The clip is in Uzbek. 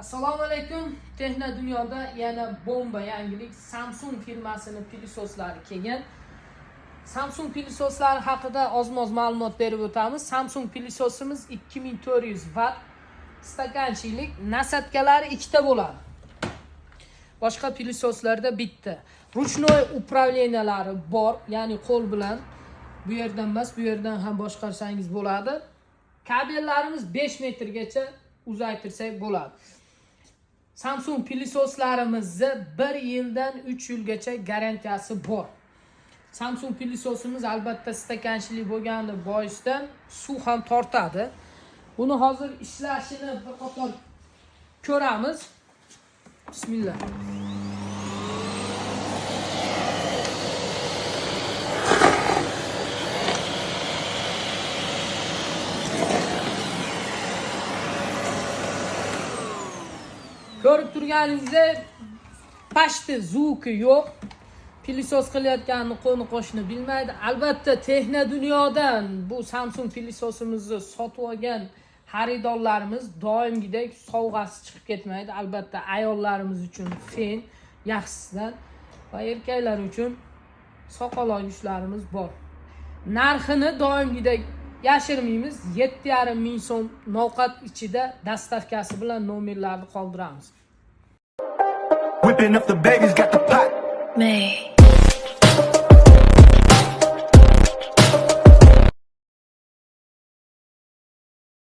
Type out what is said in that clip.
Assalomu alaykum. Texno dunyoda yana bomba yangilik Samsung firmasining pilisoslari kelgan. Samsung pilisoslari haqida oz-moz ma'lumot berib o'tamiz. Samsung pilisosimiz 2400 watt stakanchilik, nasatkalari ikkita bo'ladi. Boshqa pilisoslarda bitta. Ruchnoy upravleniyalari bor, ya'ni qo'l bilan bu yerdan emas, bu yerdan ham boshqarsangiz bo'ladi. Kabellarimiz 5 metrgacha uzaytirsak bo'ladi. Samsung pilisoslarimizni 1 yildan 3 yilgacha garantiyasi bor. Samsung pilisosimiz albatta stakanchilik bo'lgani boisdan suv ham tortadi. Buni hozir ishlashini bir qator ko'ramiz. Bismillah. Ko'rib turganingizdek, pashti zvuki yo'q. Pilisos qilayotganini qo'ni qo'shni bilmaydi. Albatta Texno dunyodan bu Samsung pilisosimizni sotib olgan xaridorlarimiz doimgidek sovg'asi chiqib ketmaydi. Albatta ayollarimiz uchun fen yaxshisidan va erkaklar uchun soqol olgichlarimiz bor. Narxini doimgidek yashirmaymiz. 7,5 ming so'm novqat ichida dastavkasi bilan nomerlarni qoldiramiz. Whipping up the babies, got the pot. May.